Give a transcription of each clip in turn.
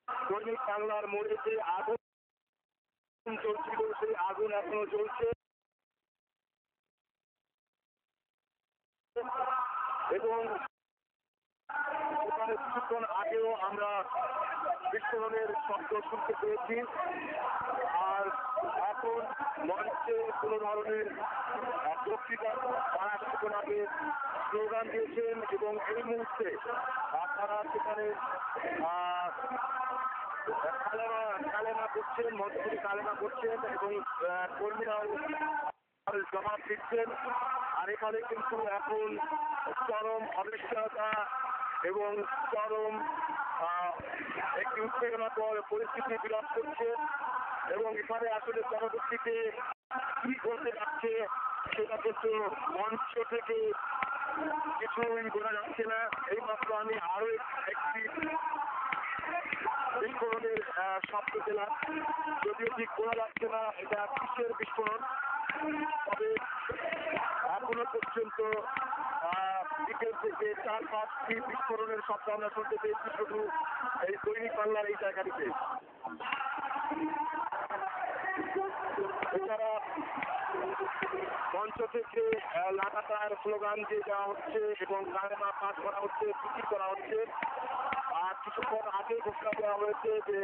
দৈনিক বাংলার মোড়ে যে আগুন চলছিল সেই আগুন এখনো চলছে এবং কিছুক্ষণ আগেও আমরা বিস্ফোরণের শব্দ শুনতে পেয়েছি। আর এখন মঞ্চে কোনো ধরনের বক্তৃতা তারা কিছুক্ষণ আগে স্লোগান দিয়েছেন এবং এই মুহূর্তে তারা সেখানে কালেমা করছেন, মঞ্চে কালেমা করছেন এবং কর্মীরাও জবাব দিচ্ছেন। আর এখানে কিন্তু এখন চরম অনিশ্চয়তা এবং চরম একটি উত্তেজনাকর পরিস্থিতি বিরাজ করছে এবং এখানে আসলে পরবর্তীতে কি করতে যাচ্ছে সেটা কিন্তু মঞ্চ থেকে কিছুই বোঝা যাচ্ছে না। এইমাত্র আমি আরো একটি বিস্ফোরণের শব্দ পেলাম, যদিও ঠিক বোঝা যাচ্ছে না এটা কিসের বিস্ফোরণ, তবে এখনো পর্যন্ত বিকেল থেকে 4-5টি বিস্ফোরণের শব্দ আমরা শুনতে পেয়েছি শুধু এই দৈনিক বাংলার এই জায়গাটিতে। এছাড়া মঞ্চ থেকে লাগাতার স্লোগান দিয়ে দেওয়া হচ্ছে এবং কালেমা পাঠ করা হচ্ছে, জিকির করা হচ্ছে। আর কিছুক্ষণ আগে ঘোষণা দেওয়া হয়েছে যে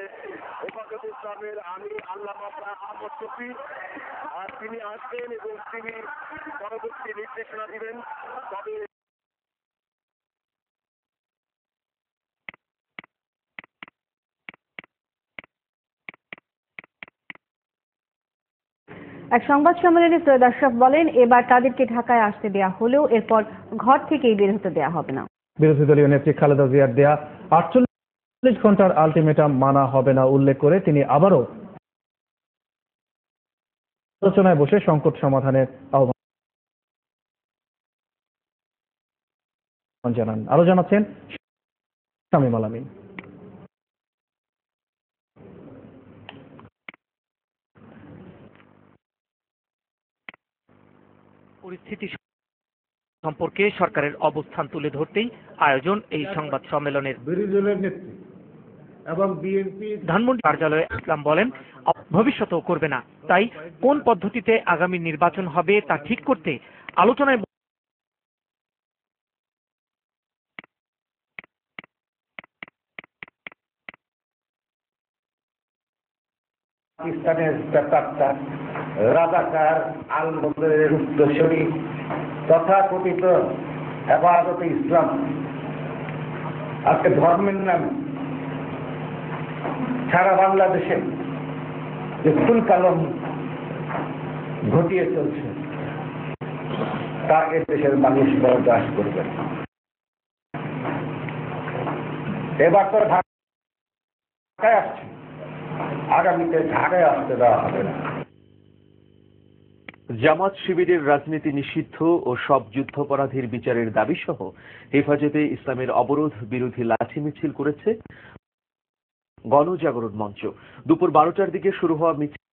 হেফাজতে ইসলামের আমির আল্লামা আহমদ শফি আর তিনি আসবেন এবং তিনি পরবর্তী নির্দেশনা দিবেন। তবে এক সংবাদ সম্মেলনে সৈয়দ আশরাফ বলেন, এবার তাদেরকে ঢাকায় আসতে দেয়া হলেও এরপর ঘর থেকেই বের হতে দেয়া হবে না। বিরোধী দলীয় নেত্রী খালেদা জিয়ার দেয়া 48 ঘন্টার আলটিমেটাম মানা হবে না উল্লেখ করে তিনি আবারও আলোচনায় বসে সংকট সমাধানের আহ্বান জানান। আরো জানাচ্ছেন শামীম আলামিন। পরিস্থিতি সম্পর্কে সরকারের অবস্থান তুলে ধরতেই আয়োজন এই সংবাদ সম্মেলনের। বিরোধী দলের নেত্রী এবং বিএনপি ধানমন্ডি কার্যালয়ে ইসলাম বলেন, ভবিষ্যতেও করবে না, তাই কোন পদ্ধতিতে আগামী নির্বাচন হবে তা ঠিক করতে আলোচনায় পাকিস্তানের ব্যাপারটা রাজাকার আল-বদরের উত্তরসূরি তথাকথিত হেফাজতে ইসলাম আজকে ধর্মের নামে সারা বাংলাদেশে যে ফুল কালম ঘটিয়ে চলছে তা এ দেশের মানুষ বরদাস্ত করবে। এবার তো ঢাকায় আসছে, আগামীতে ঢাকায় আসতে দেওয়া হবে না। জামাত শিবিরের রাজনীতি নিষিদ্ধ ও সব যুদ্ধাপরাধীর বিচারের দাবি সহ হেফাজতে ইসলামের অবরোধ বিরোধী লাঠি মিছিল করেছে গণজাগরণ মঞ্চ। দুপুর 12টার দিকে শুরু হওয়া মিছিল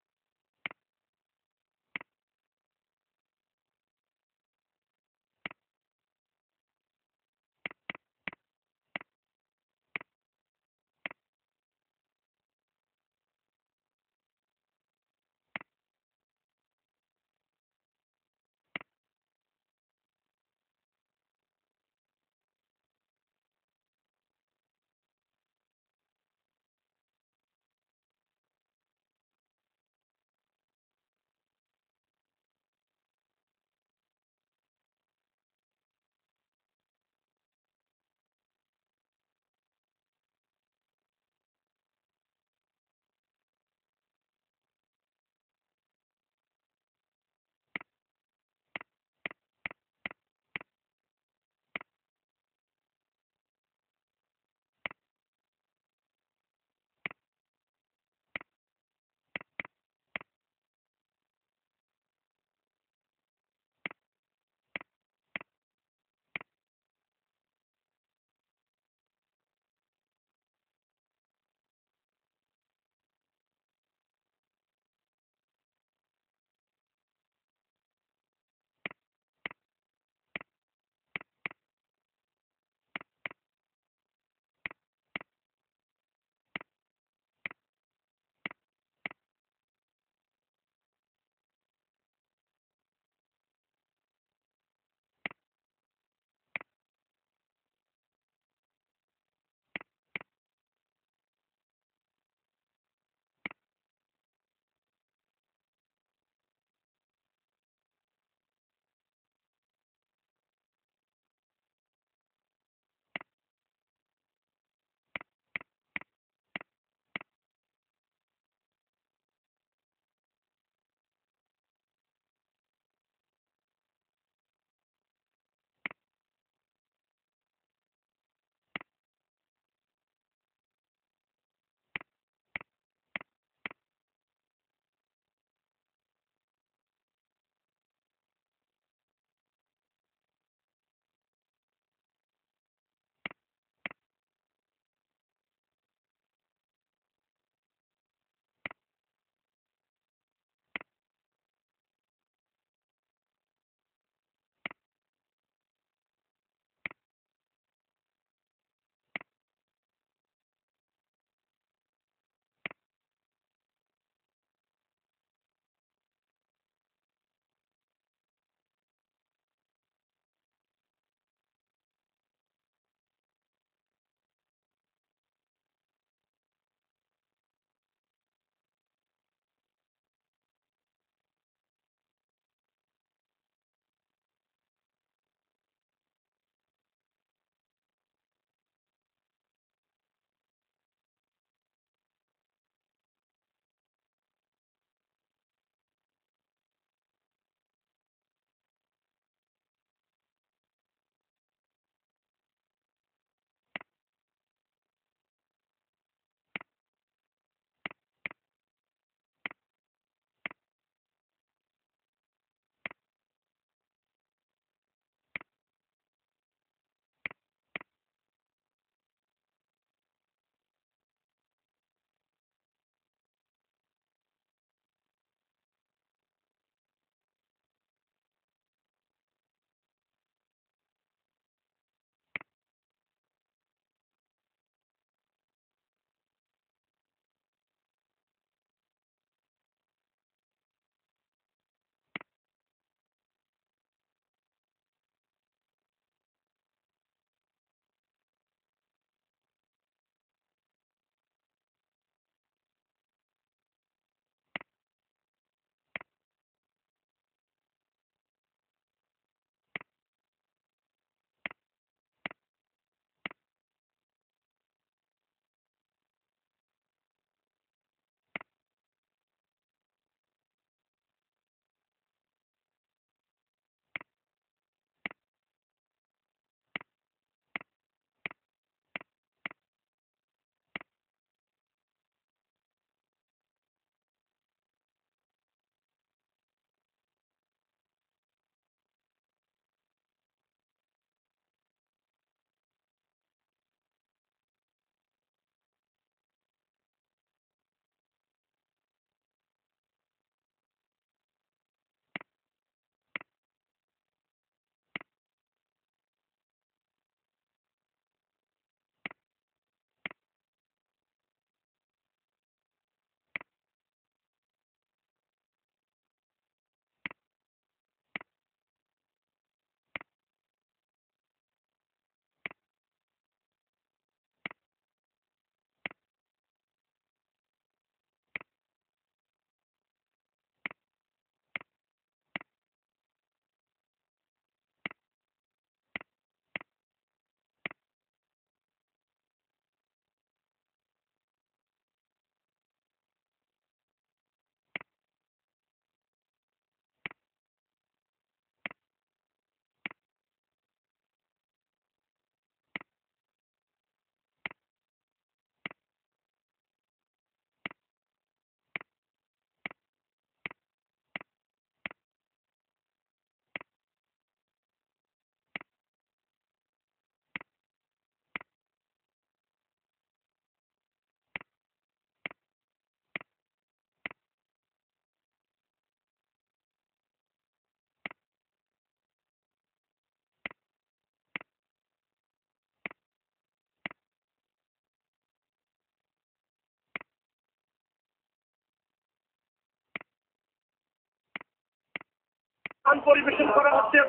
গান পরিবেশন করা হচ্ছে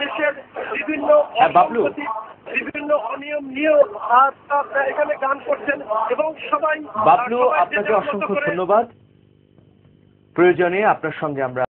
দেশের বিভিন্ন বাবলু। বিভিন্ন অনিয়ম নিয়েও এখানে গান করছেন এবং সবাই বাবলু, আপনাকে অসংখ্য ধন্যবাদ। প্রয়োজনে আপনার সঙ্গে আমরা